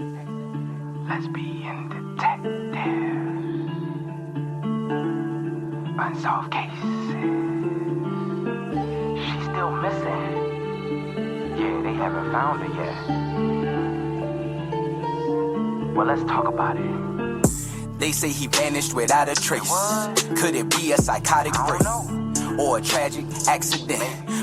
Lesbian detectives, unsolved cases. She's still missing. Yeah, they haven't found her yet. Well, let's talk about it. They say he vanished without a trace. Could it be a psychotic break or a tragic accident?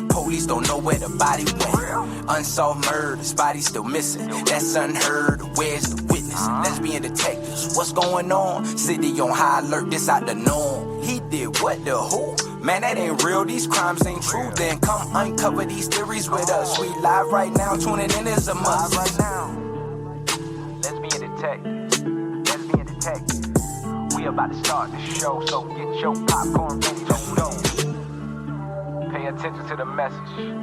Police don't know where the body went. Unsolved murders, body still missing. That's unheard. Where's the witness? Lesbian detectives, what's going on? City on high alert, this out the norm. He did what, the who? Man, that ain't real, these crimes ain't true. Then come uncover these theories with us. We live right now, tuning in is a must. Right now, lesbian detectives, lesbian detectives. We about to start the show, so get your popcorn ready to go. Pay attention to the message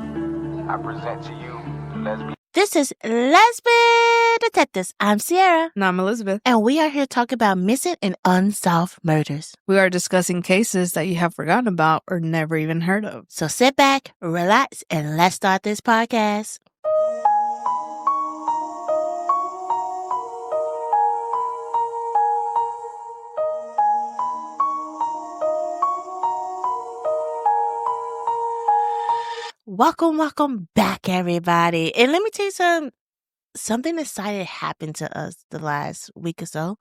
I present to you, lesbian. This is Lesbian Detectives. I'm Sierra. And I'm Elizabeth. And we are here to talk about missing and unsolved murders. We are discussing cases that you have forgotten about or never even heard of. So sit back, relax, and let's start this podcast. Welcome back, everybody. And let me tell you something exciting happened to us the last week or so.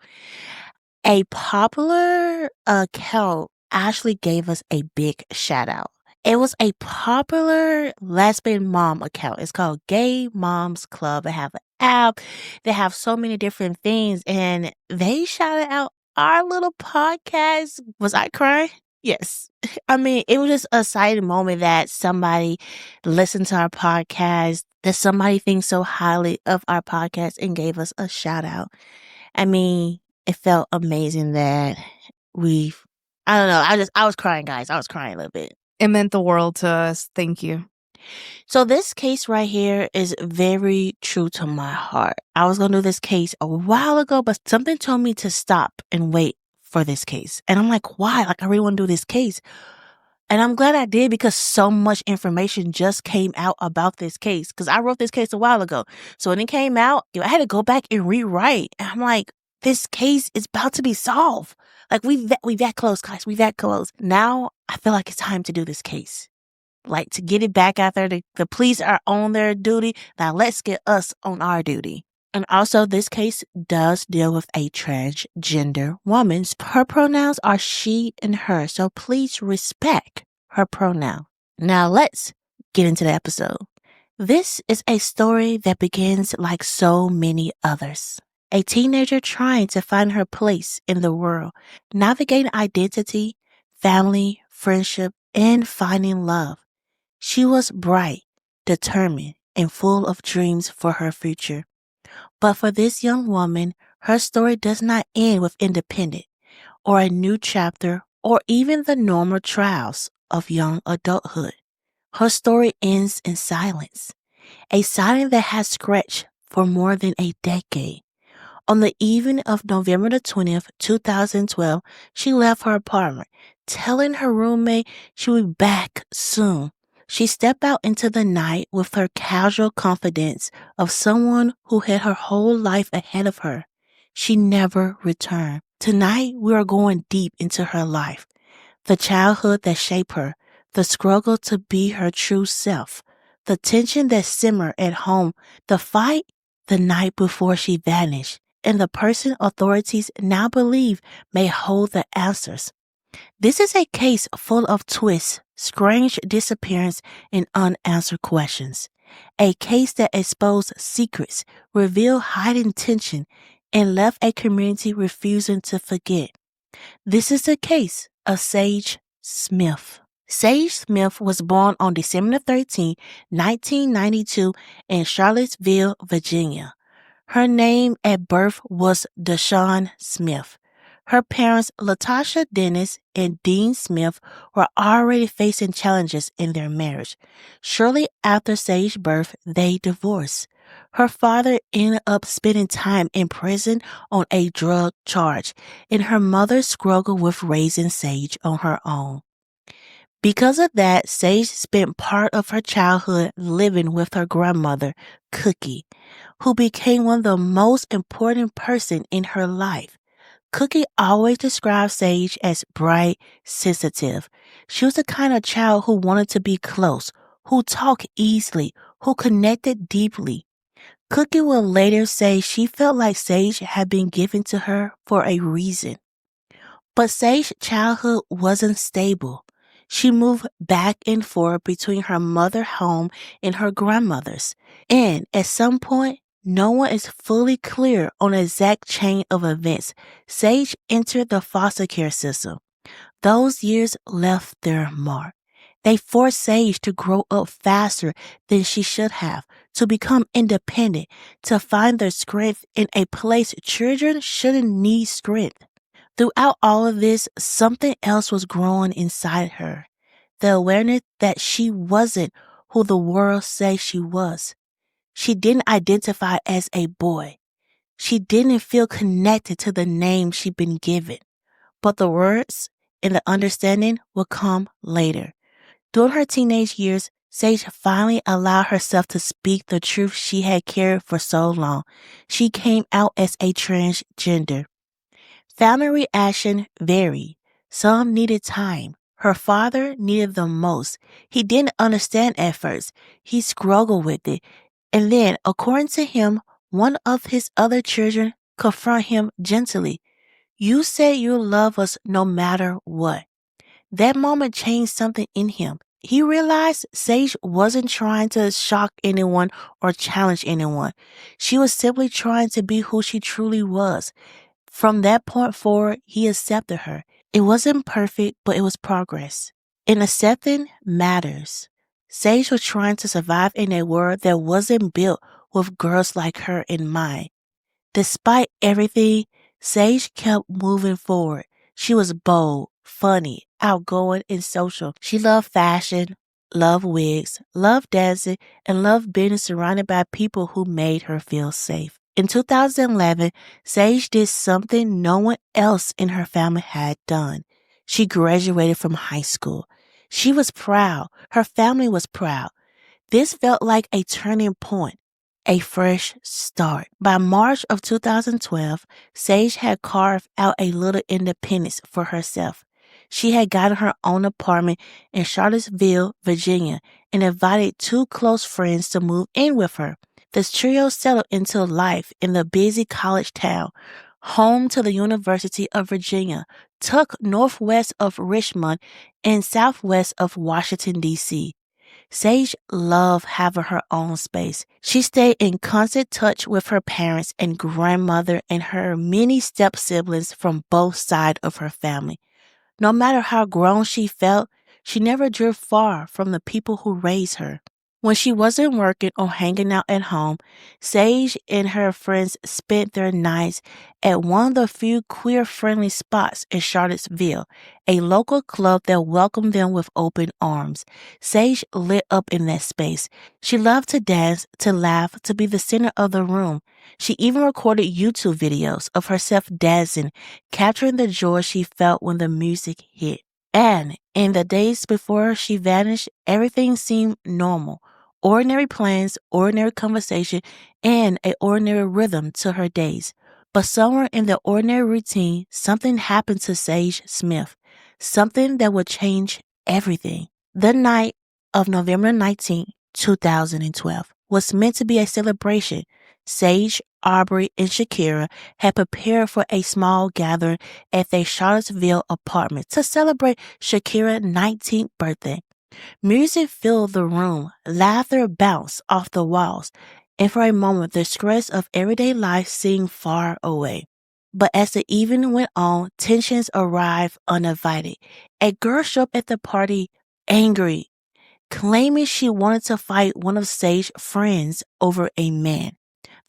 A popular account actually gave us a big shout out. It was a popular lesbian mom account. It's called Gay Moms Club. They have an app. They have so many different things. And they shouted out our little podcast. Was I crying? Yes. I mean, it was just a exciting moment that somebody listened to our podcast, that somebody thinks so highly of our podcast and gave us a shout out. I mean, it felt amazing that I don't know. I was crying, guys. I was crying a little bit. It meant the world to us. Thank you. So this case right here is very true to my heart. I was going to do this case a while ago, but something told me to stop and wait for this case. And I'm like, why? Like, I really want to do this case. And I'm glad I did because so much information just came out about this case. Because I wrote this case a while ago. So when it came out, I had to go back and rewrite. And I'm like, this case is about to be solved. Like, we that close, guys. We that close. Now, I feel like it's time to do this case. Like, to get it back out there. The police are on their duty. Now, let's get us on our duty. And also, this case does deal with a transgender woman. Her pronouns are she and her, so please respect her pronoun. Now, let's get into the episode. This is a story that begins like so many others. A teenager trying to find her place in the world, navigating identity, family, friendship, and finding love. She was bright, determined, and full of dreams for her future. But for this young woman, her story does not end with independence or a new chapter or even the normal trials of young adulthood. Her story ends in silence, a silence that has stretched for more than a decade. On the evening of November the 20th, 2012, she left her apartment, telling her roommate she would be back soon. She stepped out into the night with her casual confidence of someone who had her whole life ahead of her. She never returned. Tonight, we are going deep into her life, the childhood that shaped her, the struggle to be her true self, the tension that simmered at home, the fight the night before she vanished, and the person authorities now believe may hold the answers. This is a case full of twists, strange disappearance, and unanswered questions. A case that exposed secrets, revealed hidden tension, and left a community refusing to forget. This is the case of Sage Smith. Sage Smith was born on December 13, 1992 in Charlottesville, Virginia. Her name at birth was Deshawn Smith. Her parents, Latasha Dennis and Dean Smith, were already facing challenges in their marriage. Shortly after Sage's birth, they divorced. Her father ended up spending time in prison on a drug charge, and her mother struggled with raising Sage on her own. Because of that, Sage spent part of her childhood living with her grandmother, Cookie. who became one of the most important person in her life. Cookie always described Sage as bright, sensitive. She was the kind of child who wanted to be close, who talked easily, who connected deeply. Cookie will later say she felt like Sage had been given to her for a reason. But Sage's childhood wasn't stable. She moved back and forth between her mother's home and her grandmother's. And at some point, no one is fully clear on the exact chain of events. Sage entered the foster care system. Those years left their mark. They forced Sage to grow up faster than she should have, to become independent, to find their strength in a place children shouldn't need strength. Throughout all of this, something else was growing inside her. The awareness that she wasn't who the world says she was. She didn't identify as a boy. She didn't feel connected to the name she'd been given. But the words and the understanding would come later. During her teenage years, Sage finally allowed herself to speak the truth she had carried for so long. She came out as a transgender. Family reaction varied. Some needed time. Her father needed the most. He didn't understand at first. He struggled with it. And then, according to him, one of his other children confronted him gently. You said you love us no matter what. That moment changed something in him. He realized Sage wasn't trying to shock anyone or challenge anyone. She was simply trying to be who she truly was. From that point forward, he accepted her. It wasn't perfect, but it was progress. And accepting matters. Sage was trying to survive in a world that wasn't built with girls like her in mind. Despite everything, Sage kept moving forward. She was bold, funny, outgoing, and social. She loved fashion, loved wigs, loved dancing, and loved being surrounded by people who made her feel safe. In 2011, Sage did something no one else in her family had done. She graduated from high school. She was proud. Her family was proud. This felt like a turning point, a fresh start. By March of 2012, Sage had carved out a little independence for herself. She had gotten her own apartment in Charlottesville, Virginia, and invited two close friends to move in with her. This trio settled into life in the busy college town, home to the University of Virginia, tucked northwest of Richmond and southwest of Washington, D.C. Sage loved having her own space. She stayed in constant touch with her parents and grandmother and her many step-siblings from both sides of her family. No matter how grown she felt, she never drifted far from the people who raised her. When she wasn't working or hanging out at home, Sage and her friends spent their nights at one of the few queer-friendly spots in Charlottesville, a local club that welcomed them with open arms. Sage lit up in that space. She loved to dance, to laugh, to be the center of the room. She even recorded YouTube videos of herself dancing, capturing the joy she felt when the music hit. And in the days before she vanished, everything seemed normal. Ordinary plans, ordinary conversation, and an ordinary rhythm to her days. But somewhere in the ordinary routine, something happened to Sage Smith. Something that would change everything. The night of November 19, 2012 was meant to be a celebration. Sage, Aubrey, and Shakira had prepared for a small gathering at their Charlottesville apartment to celebrate Shakira's 19th birthday. Music filled the room, laughter bounced off the walls, and for a moment the stress of everyday life seemed far away. But as the evening went on, tensions arrived uninvited. A girl showed up at the party angry, claiming she wanted to fight one of Sage's friends over a man.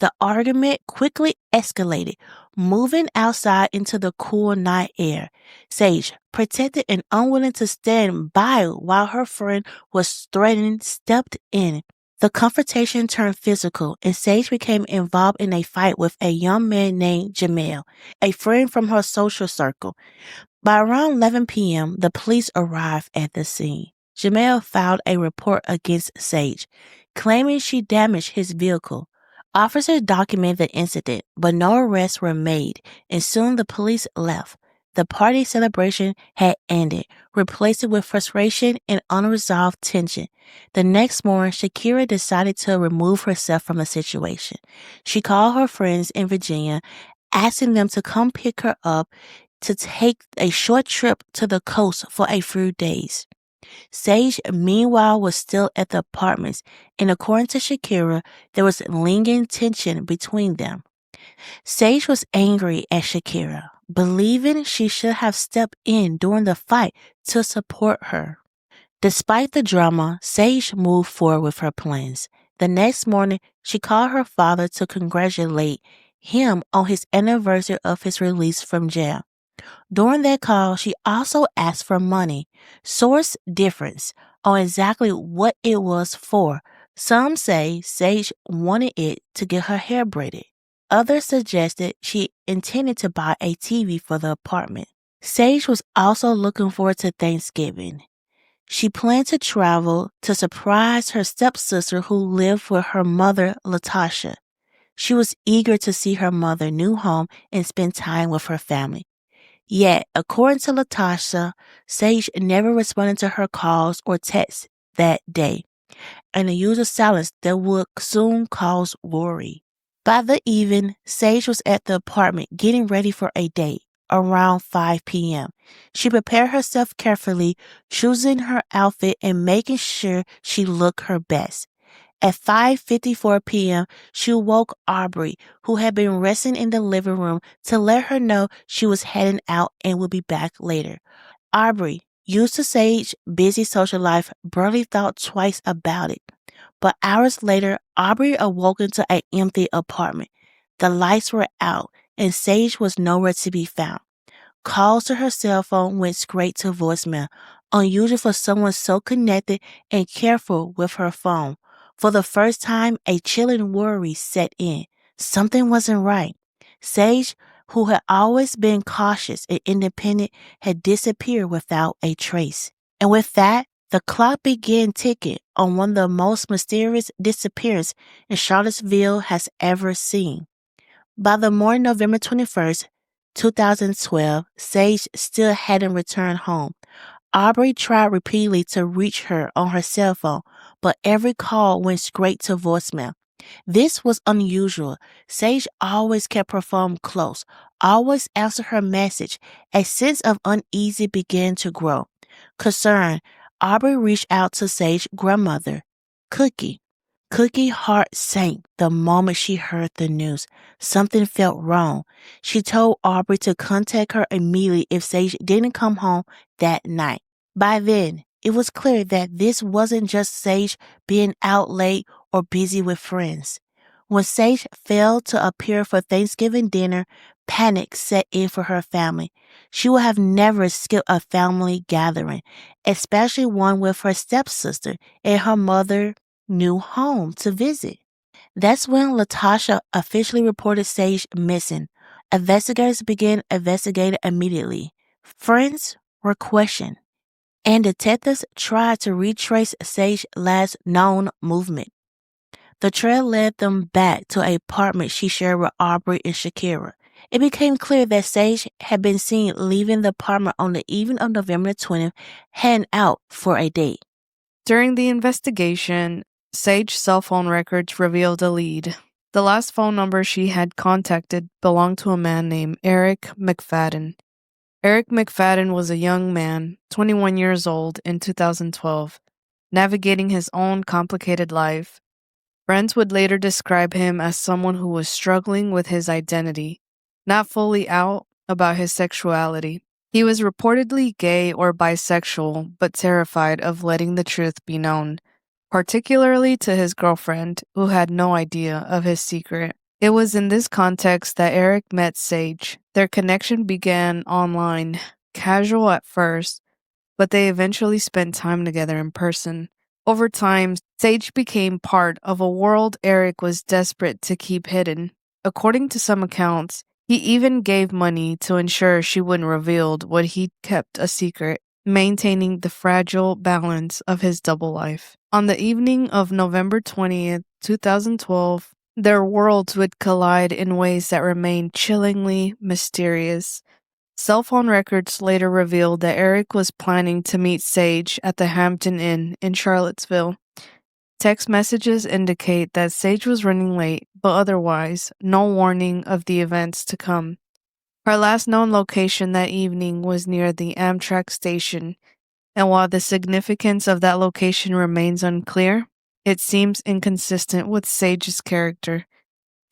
The argument quickly escalated, moving outside into the cool night air. Sage, protected and unwilling to stand by while her friend was threatened, stepped in. The confrontation turned physical, and Sage became involved in a fight with a young man named Jamel, a friend from her social circle. By around 11 p.m., the police arrived at the scene. Jamel filed a report against Sage, claiming she damaged his vehicle. Officers documented the incident, but no arrests were made, and soon the police left. The party celebration had ended, replaced with frustration and unresolved tension. The next morning, Shakira decided to remove herself from the situation. She called her friends in Virginia, asking them to come pick her up to take a short trip to the coast for a few days. Sage, meanwhile, was still at the apartments, and according to Shakira, there was lingering tension between them. Sage was angry at Shakira, believing she should have stepped in during the fight to support her. Despite the drama, Sage moved forward with her plans. The next morning, she called her father to congratulate him on his anniversary of his release from jail. During that call, she also asked for money. Source difference on exactly what it was for. Some say Sage wanted it to get her hair braided. Others suggested she intended to buy a TV for the apartment. Sage was also looking forward to Thanksgiving. She planned to travel to surprise her stepsister who lived with her mother, Latasha. She was eager to see her mother's new home and spend time with her family. Yet, according to Latasha, Sage never responded to her calls or texts that day, and a usual silence that would soon cause worry. By the evening, Sage was at the apartment getting ready for a date around 5 p.m. She prepared herself carefully, choosing her outfit and making sure she looked her best. At 5:54 p.m., she woke Aubrey, who had been resting in the living room, to let her know she was heading out and would be back later. Aubrey, used to Sage's busy social life, barely thought twice about it. But hours later, Aubrey awoke into an empty apartment. The lights were out, and Sage was nowhere to be found. Calls to her cell phone went straight to voicemail, unusual for someone so connected and careful with her phone. For the first time, a chilling worry set in. Something wasn't right. Sage, who had always been cautious and independent, had disappeared without a trace. And with that, the clock began ticking on one of the most mysterious disappearances in Charlottesville has ever seen. By the morning of November 21st, 2012, Sage still hadn't returned home. Aubrey tried repeatedly to reach her on her cell phone, but every call went straight to voicemail. This was unusual. Sage always kept her phone close, always answered her message. A sense of uneasy began to grow. Concerned, Aubrey reached out to Sage's grandmother, Cookie. Cookie's heart sank the moment she heard the news. Something felt wrong. She told Aubrey to contact her immediately if Sage didn't come home that night. By then, it was clear that this wasn't just Sage being out late or busy with friends. When Sage failed to appear for Thanksgiving dinner, panic set in for her family. She would have never skipped a family gathering, especially one with her stepsister and her mother new home to visit. That's when Latasha officially reported Sage missing. Investigators began investigating immediately. Friends were questioned, and detectives tried to retrace Sage's last known movement. The trail led them back to an apartment she shared with Aubrey and Shakira. It became clear that Sage had been seen leaving the apartment on the evening of November 20th, heading out for a date. During the investigation, Sage's cell phone records revealed a lead. The last phone number she had contacted belonged to a man named Eric McFadden. Eric McFadden was a young man, 21 years old in 2012, navigating his own complicated life. Friends would later describe him as someone who was struggling with his identity, not fully out about his sexuality. He was reportedly gay or bisexual, but terrified of letting the truth be known, particularly to his girlfriend, who had no idea of his secret. It was in this context that Eric met Sage. Their connection began online, casual at first, but they eventually spent time together in person. Over time, Sage became part of a world Eric was desperate to keep hidden. According to some accounts, he even gave money to ensure she wouldn't reveal what he kept a secret, maintaining the fragile balance of his double life. On the evening of November 20th, 2012, Their worlds would collide in ways that remain chillingly mysterious. Cell phone records later revealed that Eric was planning to meet Sage at the Hampton Inn in Charlottesville. Text messages indicate that Sage was running late, but otherwise, no warning of the events to come. Her last known location that evening was near the Amtrak station, and while the significance of that location remains unclear, it seems inconsistent with Sage's character.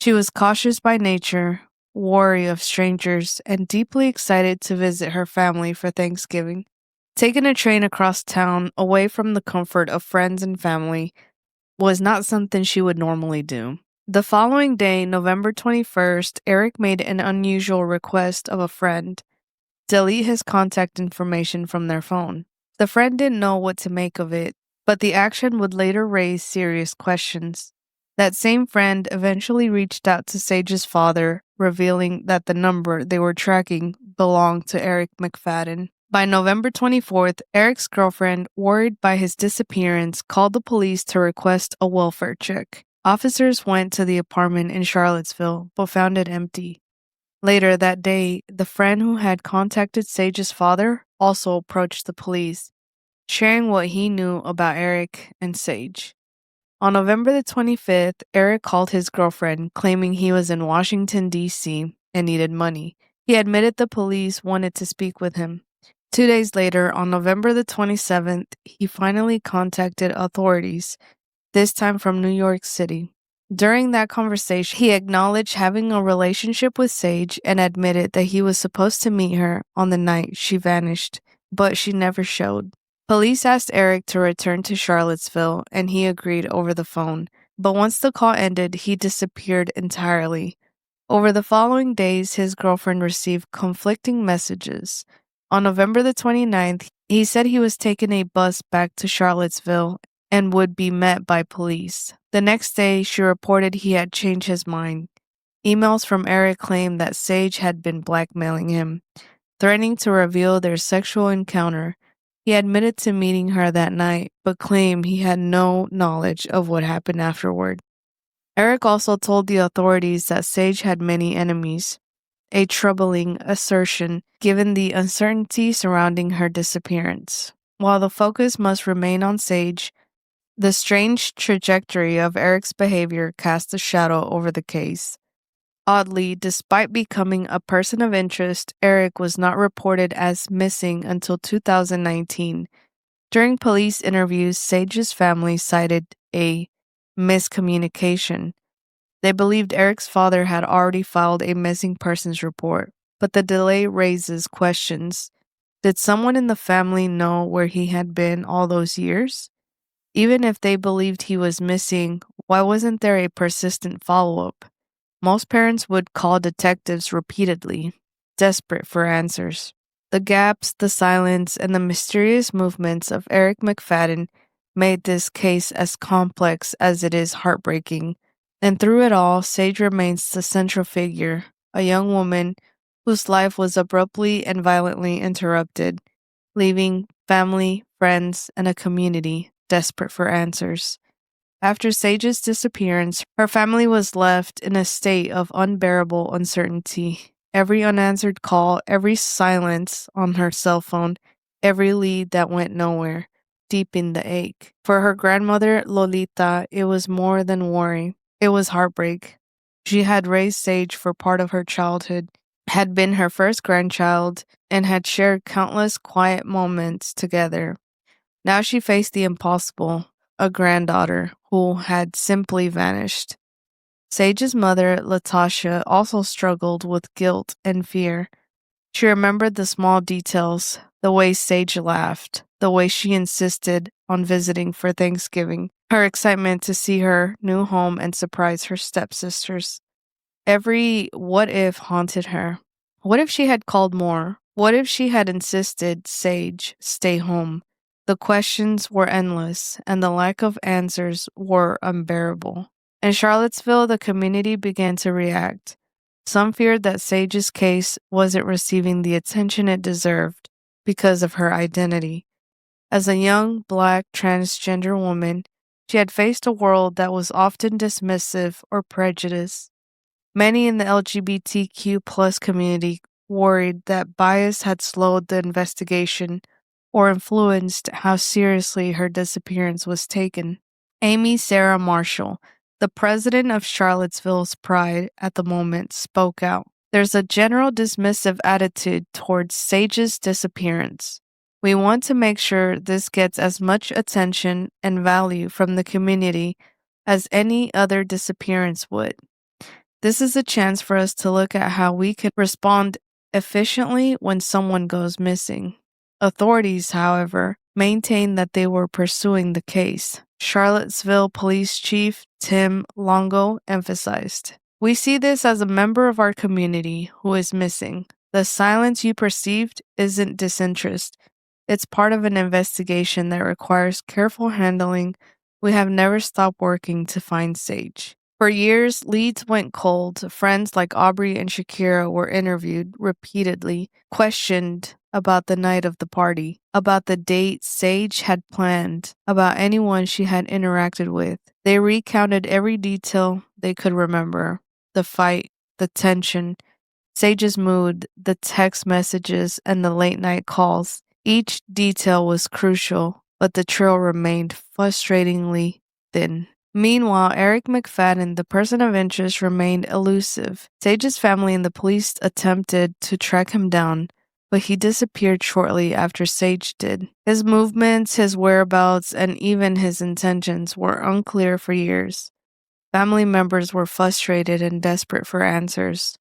She was cautious by nature, wary of strangers, and deeply excited to visit her family for Thanksgiving. Taking a train across town, away from the comfort of friends and family, was not something she would normally do. The following day, November 21st, Eric made an unusual request of a friend: delete his contact information from their phone. The friend didn't know what to make of it, but the action would later raise serious questions. That same friend eventually reached out to Sage's father, revealing that the number they were tracking belonged to Eric McFadden. By November 24th, Eric's girlfriend, worried by his disappearance, called the police to request a welfare check. Officers went to the apartment in Charlottesville, but found it empty. Later that day, the friend who had contacted Sage's father also approached the police, sharing what he knew about Eric and Sage. On November the 25th, Eric called his girlfriend, claiming he was in Washington, D.C. and needed money. He admitted the police wanted to speak with him. 2 days later, on November the 27th, he finally contacted authorities, this time from New York City. During that conversation, he acknowledged having a relationship with Sage and admitted that he was supposed to meet her on the night she vanished, but she never showed. Police asked Eric to return to Charlottesville, and he agreed over the phone. But once the call ended, he disappeared entirely. Over the following days, his girlfriend received conflicting messages. On November the 29th, he said he was taking a bus back to Charlottesville and would be met by police. The next day, she reported he had changed his mind. Emails from Eric claimed that Sage had been blackmailing him, threatening to reveal their sexual encounter. He admitted to meeting her that night, but claimed he had no knowledge of what happened afterward. Eric also told the authorities that Sage had many enemies, a troubling assertion given the uncertainty surrounding her disappearance. While the focus must remain on Sage, the strange trajectory of Eric's behavior cast a shadow over the case. Oddly, despite becoming a person of interest, Eric was not reported as missing until 2019. During police interviews, Sage's family cited a miscommunication. They believed Eric's father had already filed a missing persons report, but the delay raises questions. Did someone in the family know where he had been all those years? Even if they believed he was missing, why wasn't there a persistent follow-up? Most parents would call detectives repeatedly, desperate for answers. The gaps, the silence, and the mysterious movements of Eric McFadden made this case as complex as it is heartbreaking. And through it all, Sage remains the central figure, a young woman whose life was abruptly and violently interrupted, leaving family, friends, and a community desperate for answers. After Sage's disappearance, her family was left in a state of unbearable uncertainty. Every unanswered call, every silence on her cell phone, every lead that went nowhere, deepened the ache. For her grandmother, Lolita, it was more than worry. It was heartbreak. She had raised Sage for part of her childhood, had been her first grandchild, and had shared countless quiet moments together. Now she faced the impossible, a granddaughter who had simply vanished. Sage's mother, Latasha, also struggled with guilt and fear. She remembered the small details, the way Sage laughed, the way she insisted on visiting for Thanksgiving, her excitement to see her new home and surprise her stepsisters. Every what if haunted her. What if she had called more? What if she had insisted Sage stay home? The questions were endless, and the lack of answers were unbearable. In Charlottesville, the community began to react. Some feared that Sage's case wasn't receiving the attention it deserved because of her identity. As a young, Black, transgender woman, She had faced a world that was often dismissive or prejudiced. Many in the LGBTQ plus community worried that bias had slowed the investigation or influenced how seriously her disappearance was taken. Amy Sarah Marshall, the president of Charlottesville's Pride at the moment, spoke out. There's a general dismissive attitude towards Sage's disappearance. We want to make sure this gets as much attention and value from the community as any other disappearance would. This is a chance for us to look at how we can respond efficiently when someone goes missing. Authorities, however, maintained that they were pursuing the case. Charlottesville Police Chief Tim Longo emphasized, "We see this as a member of our community who is missing. The silence you perceived isn't disinterest. It's part of an investigation that requires careful handling. We have never stopped working to find Sage." For years, leads went cold. Friends like Aubrey and Shakira were interviewed repeatedly, questioned about the night of the party, about the date Sage had planned, about anyone she had interacted with. They recounted every detail they could remember: the fight, the tension, Sage's mood, the text messages, and the late night calls. Each detail was crucial, but the trail remained frustratingly thin. Meanwhile, Eric McFadden, the person of interest, remained elusive. Sage's family and the police attempted to track him down, but he disappeared shortly after Sage did. His movements, his whereabouts, and even his intentions were unclear for years. Family members were frustrated and desperate for answers,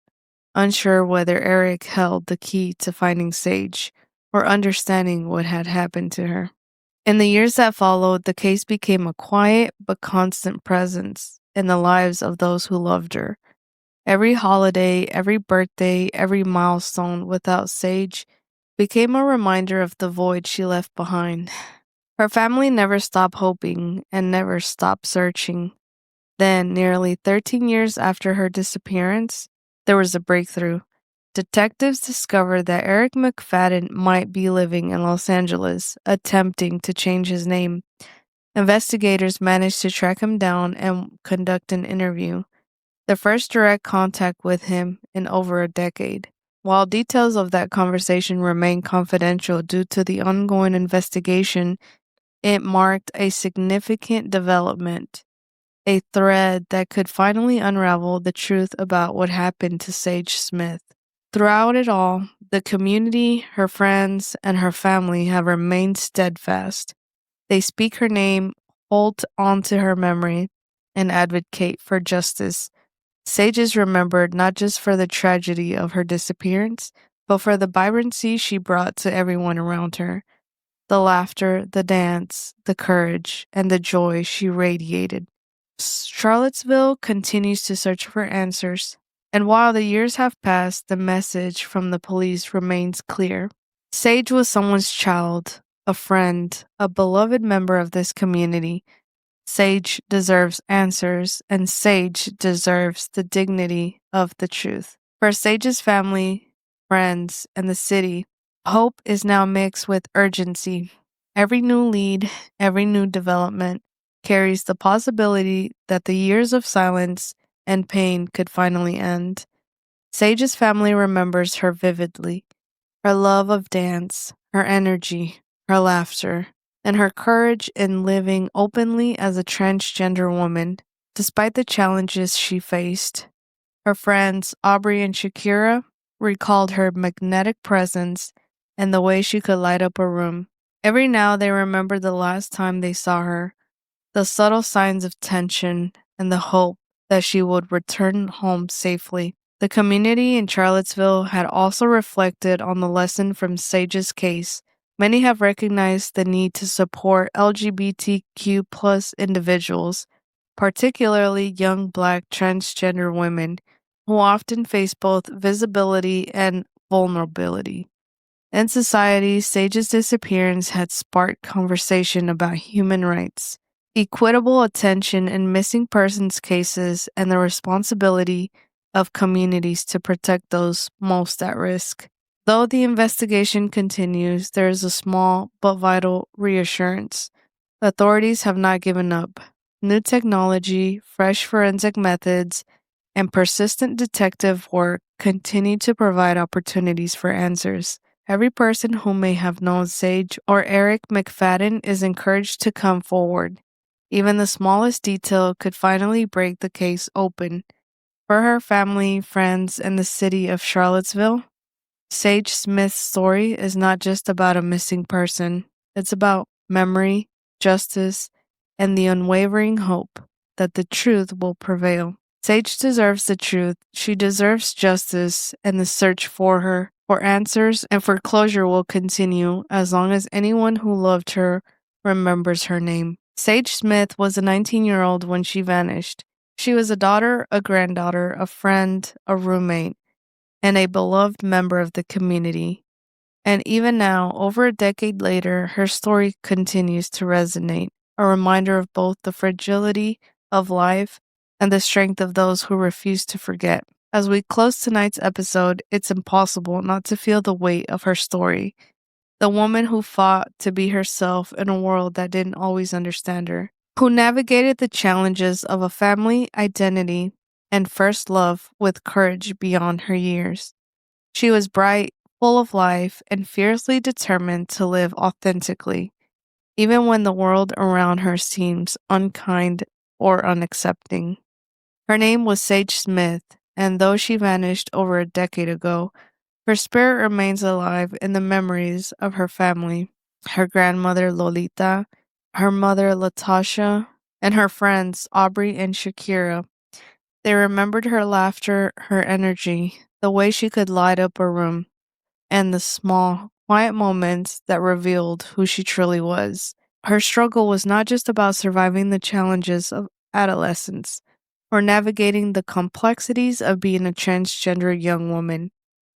unsure whether Eric held the key to finding Sage or understanding what had happened to her. In the years that followed, the case became a quiet but constant presence in the lives of those who loved her. Every holiday, every birthday, every milestone without Sage became a reminder of the void she left behind. Her family never stopped hoping and never stopped searching. Then, nearly 13 years after her disappearance, there was a breakthrough. Detectives discovered that Eric McFadden might be living in Los Angeles, attempting to change his name. Investigators managed to track him down and conduct an interview, the first direct contact with him in over a decade. While details of that conversation remain confidential due to the ongoing investigation, it marked a significant development, a thread that could finally unravel the truth about what happened to Sage Smith. Throughout it all, the community, her friends, and her family have remained steadfast. They speak her name, hold on to her memory, and advocate for justice. Sage is remembered not just for the tragedy of her disappearance, but for the vibrancy she brought to everyone around her. The laughter, the dance, the courage, and the joy she radiated. Charlottesville continues to search for answers. And while the years have passed, the message from the police remains clear. Sage was someone's child, a friend, a beloved member of this community. Sage deserves answers, and Sage deserves the dignity of the truth. For Sage's family, friends, and the city, hope is now mixed with urgency. Every new lead, every new development carries the possibility that the years of silence and pain could finally end. Sage's family remembers her vividly. Her love of dance, her energy, her laughter, and her courage in living openly as a transgender woman, despite the challenges she faced. Her friends, Aubrey and Shakira, recalled her magnetic presence and the way she could light up a room. Every now they remember the last time they saw her, the subtle signs of tension, and the hope that she would return home safely. The community in Charlottesville had also reflected on the lesson from Sage's case. Many have recognized the need to support LGBTQ plus individuals, particularly young Black transgender women, who often face both visibility and vulnerability. In society, Sage's disappearance had sparked conversation about human rights, equitable attention in missing persons cases, and the responsibility of communities to protect those most at risk. Though the investigation continues, there is a small but vital reassurance. Authorities have not given up. New technology, fresh forensic methods, and persistent detective work continue to provide opportunities for answers. Every person who may have known Sage or Eric McFadden is encouraged to come forward. Even the smallest detail could finally break the case open. For her family, friends, and the city of Charlottesville, Sage Smith's story is not just about a missing person. It's about memory, justice, and the unwavering hope that the truth will prevail. Sage deserves the truth. She deserves justice, and the search for answers, and for closure will continue as long as anyone who loved her remembers her name. Sage Smith was a 19-year-old when she vanished. She was a daughter, a granddaughter, a friend, a roommate, and a beloved member of the community. And even now, over a decade later, her story continues to resonate, a reminder of both the fragility of life and the strength of those who refuse to forget. As we close tonight's episode, it's impossible not to feel the weight of her story. The woman who fought to be herself in a world that didn't always understand her, who navigated the challenges of a family identity and first love with courage beyond her years. She was bright, full of life, and fiercely determined to live authentically, even when the world around her seems unkind or unaccepting. Her name was Sage Smith, and though she vanished over a decade ago, her spirit remains alive in the memories of her family, her grandmother Lolita, her mother Latasha, and her friends Aubrey and Shakira. They remembered her laughter, her energy, the way she could light up a room, and the small, quiet moments that revealed who she truly was. Her struggle was not just about surviving the challenges of adolescence or navigating the complexities of being a transgender young woman.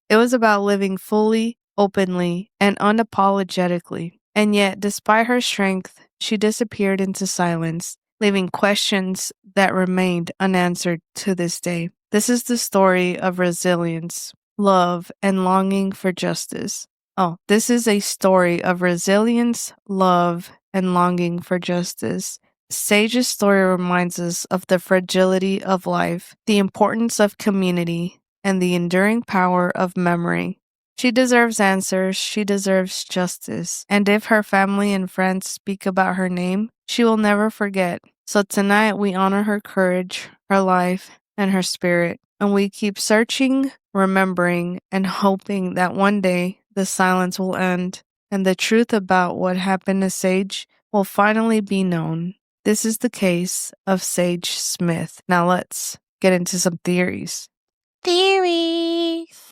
It was about living fully, openly, and unapologetically. And yet, despite her strength, she disappeared into silence, leaving questions that remained unanswered to this day. This is the story of resilience, love, and longing for justice. This is a story of resilience, love, and longing for justice. Sage's story reminds us of the fragility of life, the importance of community, and the enduring power of memory. She deserves answers, she deserves justice, and if her family and friends speak about her name, she will never forget. So tonight we honor her courage, her life, and her spirit, and we keep searching, remembering, and hoping that one day the silence will end, and the truth about what happened to Sage will finally be known. This is the case of Sage Smith. Now let's get into some theories. Theories.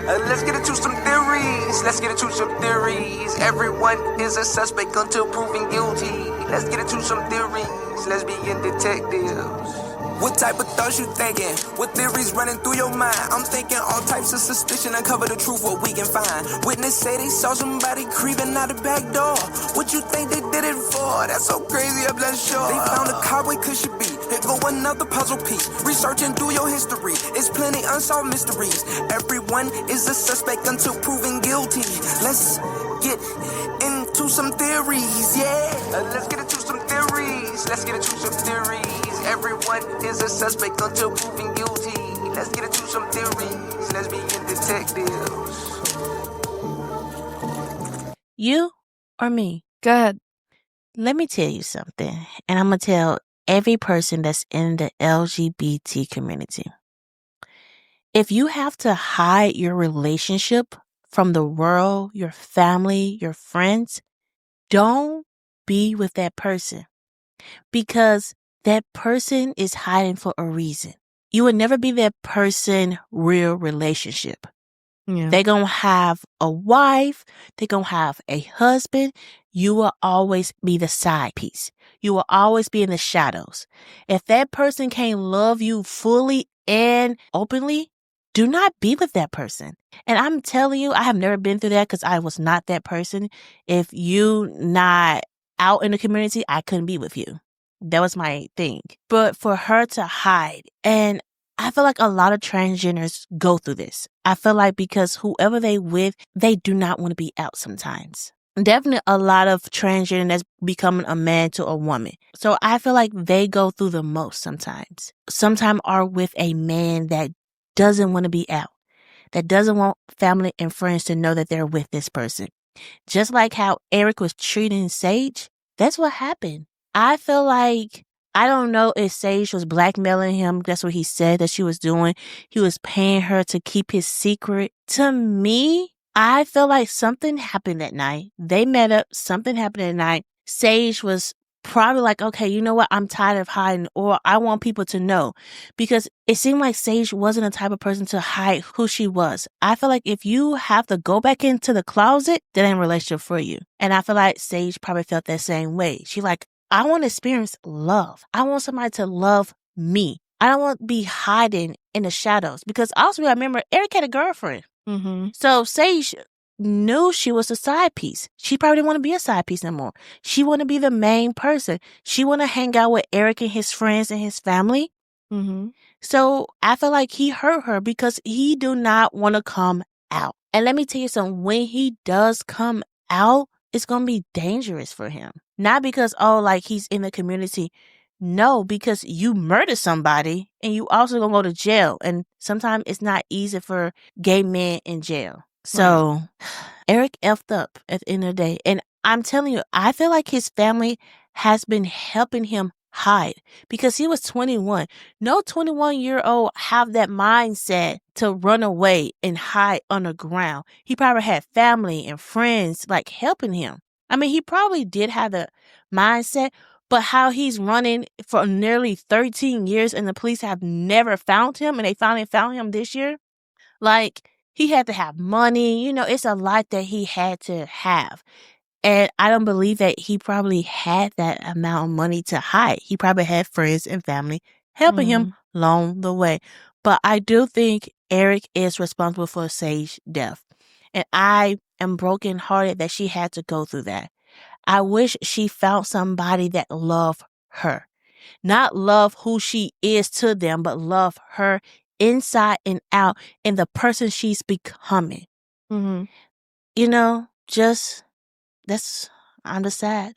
Let's get into some theories. Let's get into some theories. Everyone is a suspect until proven guilty. Let's get into some theories. Lesbian detectives. What type of thoughts you thinking? What theories running through your mind? I'm thinking all types of suspicion. Uncover the truth, what we can find. Witness say they saw somebody creeping out the back door. What you think they did it for? That's so crazy, I'm not sure. They found a car, where could she be? Here go another puzzle piece. Researching through your history. It's plenty unsolved mysteries. Everyone is a suspect until proven guilty. Let's get into some theories, yeah. Let's get into some theories. Let's get into some theories. Everyone is a suspect until proven guilty. Let's get into some theories. Lesbian detectives. You or me? Go ahead. Let me tell you something, and I'm going to tell every person that's in the LGBT community. If you have to hide your relationship from the world, your family, your friends, don't be with that person, because that person is hiding for a reason. You would never be that person's real relationship. Yeah. They're going to have a wife. They're going to have a husband. You will always be the side piece. You will always be in the shadows. If that person can't love you fully and openly, do not be with that person. And I'm telling you, I have never been through that because I was not that person. If you not out in the community, I couldn't be with you. That was my thing. But for her to hide, and I feel like a lot of transgenders go through this. I feel like because whoever they with, they do not want to be out sometimes. definitely a lot of transgender that's becoming a man to a woman. So I feel like they go through the most sometimes. Sometimes are with a man that doesn't want to be out, that doesn't want family and friends to know that they're with this person. Just like how Eric was treating Sage, that's what happened. I feel like, I don't know if Sage was blackmailing him. That's what he said that she was doing. He was paying her to keep his secret. To me, I feel like something happened that night. They met up. Something happened that night. Sage was probably like, okay, you know what? I'm tired of hiding, or I want people to know, because it seemed like Sage wasn't the type of person to hide who she was. I feel like if you have to go back into the closet, that ain't a relationship for you. And I feel like Sage probably felt that same way. She like, I want to experience love. I want somebody to love me. I don't want to be hiding in the shadows, because also I remember Eric had a girlfriend. Mm-hmm. So Sage knew she was a side piece. She probably didn't want to be a side piece no more. She want to be the main person. She want to hang out with Eric and his friends and his family. Mm-hmm. So I feel like he hurt her because he do not want to come out. And let me tell you something, when he does come out, it's going to be dangerous for him. Not because, oh, like he's in the community. No, because you murdered somebody and you also going to go to jail. And sometimes it's not easy for gay men in jail. So Eric effed up at the end of the day. And I'm telling you, I feel like his family has been helping him hide because he was 21. No 21-year-old have that mindset to run away and hide underground. He probably had family and friends like helping him. I mean, he probably did have the mindset, but how he's running for nearly 13 years and the police have never found him, and they finally found him this year. Like, he had to have money. You know, it's a lot that he had to have. And I don't believe that he probably had that amount of money to hide. He probably had friends and family helping him along the way. But I do think Eric is responsible for Sage's death. And I am brokenhearted that she had to go through that. I wish she found somebody that loved her. Not love who she is to them, but love her inside and out and the person she's becoming. Mm-hmm. You know, I'm just sad.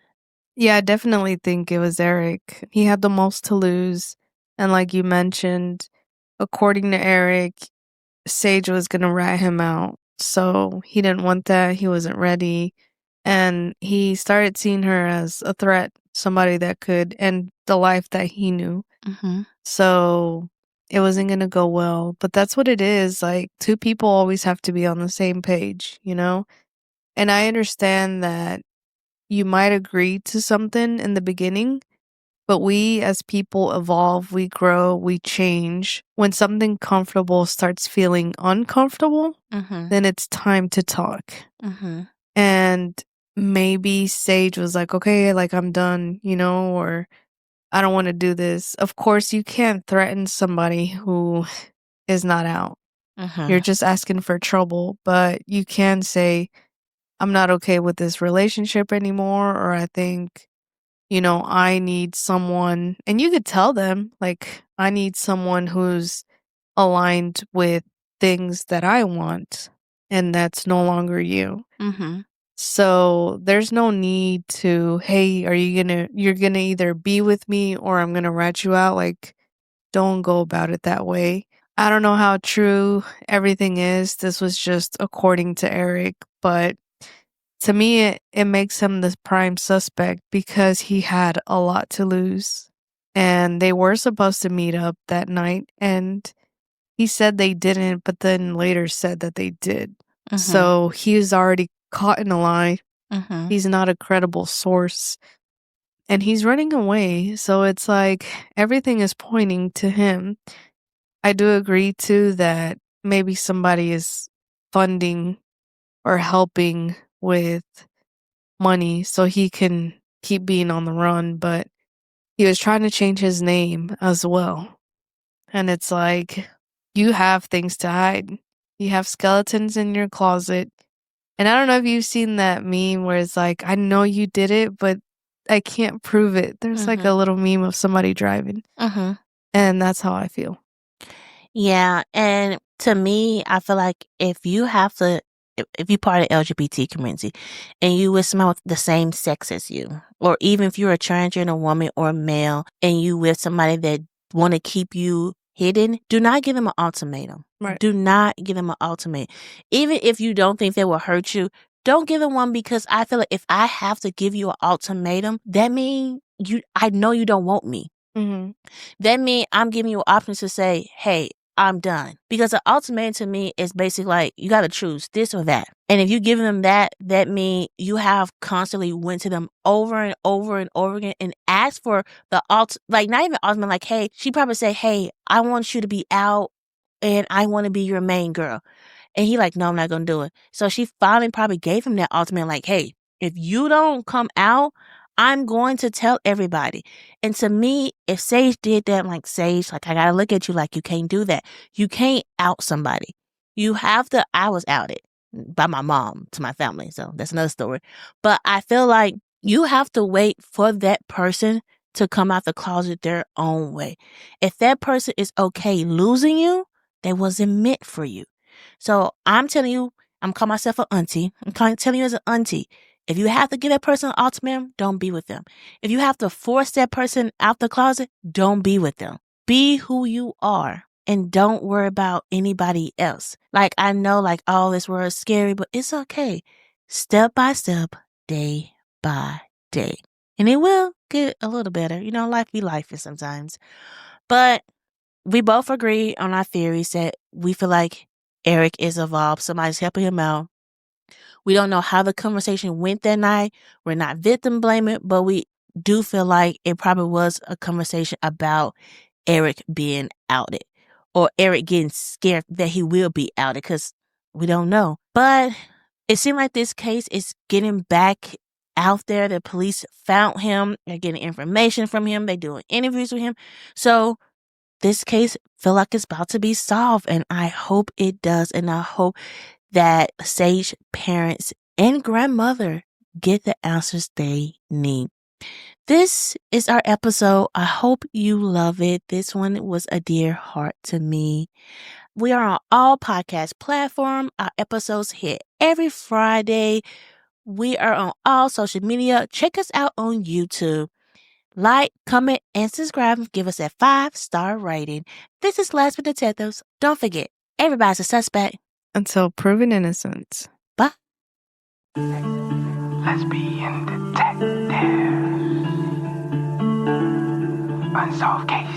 Yeah, I definitely think it was Eric. He had the most to lose. And like you mentioned, according to Eric, Sage was going to rat him out. So he didn't want that. He wasn't ready. And he started seeing her as a threat, somebody that could end the life that he knew. Mm-hmm. So it wasn't going to go well. But that's what it is. Like, two people always have to be on the same page, you know? And I understand that you might agree to something in the beginning, but we as people evolve, we grow, we change. When something comfortable starts feeling uncomfortable, then it's time to talk. And maybe Sage was like, okay, like I'm done, you know, or I don't want to do this. Of course, you can't threaten somebody who is not out. You're just asking for trouble, but you can say, I'm not okay with this relationship anymore, or I think, you know, I need someone, and you could tell them, like, I need someone who's aligned with things that I want, and that's no longer you. So there's no need to, hey, you're gonna either be with me or I'm gonna rat you out. Like, don't go about it that way. I don't know how true everything is. This was just according to Eric, but to me, it makes him the prime suspect because he had a lot to lose. And they were supposed to meet up that night, and he said they didn't, but then later said that they did. So he was already caught in a lie. He's not a credible source. And he's running away. So it's like everything is pointing to him. I do agree, too, that maybe somebody is funding or helping with money so he can keep being on the run, but he was trying to change his name as well. And it's like, you have things to hide. You have skeletons in your closet. And I don't know if you've seen that meme where it's like, I know you did it, but I can't prove it. There's like a little meme of somebody driving. And that's how I feel. Yeah, and to me, I feel like if you have to if you're part of the LGBT community and you with someone with the same sex as you, or even if you're a transgender woman or male and you with somebody that want to keep you hidden, do not give them an ultimatum. Right. Do not give them an ultimatum. Even if you don't think they will hurt you, don't give them one, because I feel like if I have to give you an ultimatum, that means I know you don't want me. Mm-hmm. That means I'm giving you options to say, hey, I'm done. Because an ultimatum to me is basically like, you got to choose this or that. And if you give them that means you have constantly went to them over and over and over again and asked for the like not even ultimate, like, hey, she probably say, hey, I want you to be out and I want to be your main girl. And he like, no, I'm not going to do it. So she finally probably gave him that ultimate, like, hey, if you don't come out, I'm going to tell everybody. And to me, if Sage did that, I'm like, Sage, like, I got to look at you like you can't do that. You can't out somebody. You have to, I was outed by my mom to my family. So that's another story. But I feel like you have to wait for that person to come out the closet their own way. If that person is okay losing you, they wasn't meant for you. So I'm telling you, I'm calling myself an auntie. I'm telling you as an auntie, if you have to give that person an ultimatum, don't be with them. If you have to force that person out the closet, don't be with them. Be who you are and don't worry about anybody else. Like, I know, like, all this world is scary, but it's okay. Step by step, day by day. And it will get a little better. You know, life be life sometimes. But we both agree on our theories that we feel like Eric is involved. Somebody's helping him out. We don't know how the conversation went that night. We're not victim blaming, but we do feel like it probably was a conversation about Eric being outed or Eric getting scared that he will be outed, because we don't know. But it seemed like this case is getting back out there. The police found him. They're getting information from him. They're doing interviews with him. So this case feel like it's about to be solved, and I hope it does. And I hope that Sage parents and grandmother get the answers they need. This is our episode. I hope you love it. This one was a dear heart to me. We are on all podcast platforms. Our episodes hit every Friday. We are on all social media. Check us out on YouTube. Like, comment, and subscribe. Give us a 5-star rating. This is Last with Detectives. Don't forget, everybody's a suspect Until proven innocent. Bye. Lesbian detectives. Unsolved cases.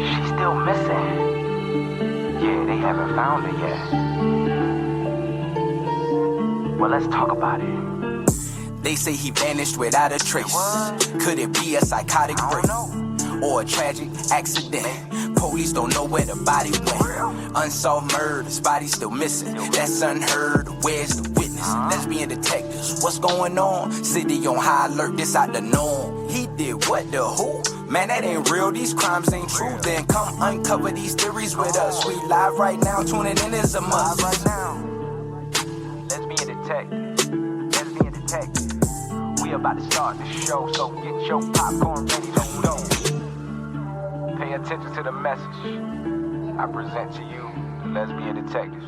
She's still missing. Yeah, they haven't found her yet. Well, let's talk about it. They say he vanished without a trace. Could it be a psychotic break or a tragic accident? Police don't know where the body went. Unsolved murders, body still missing. That's unheard. Where's the witness? Lesbian detectives, what's going on? City on high alert, this out the norm. He did what, the who? Man, that ain't real, these crimes ain't true. Then come uncover these theories with us. We live right now, tuning in is a must. Right now, lesbian detective. Lesbian detective. We about to start the show, so get your popcorn ready, let's go. Pay attention to the message I present to you, the lesbian detectives.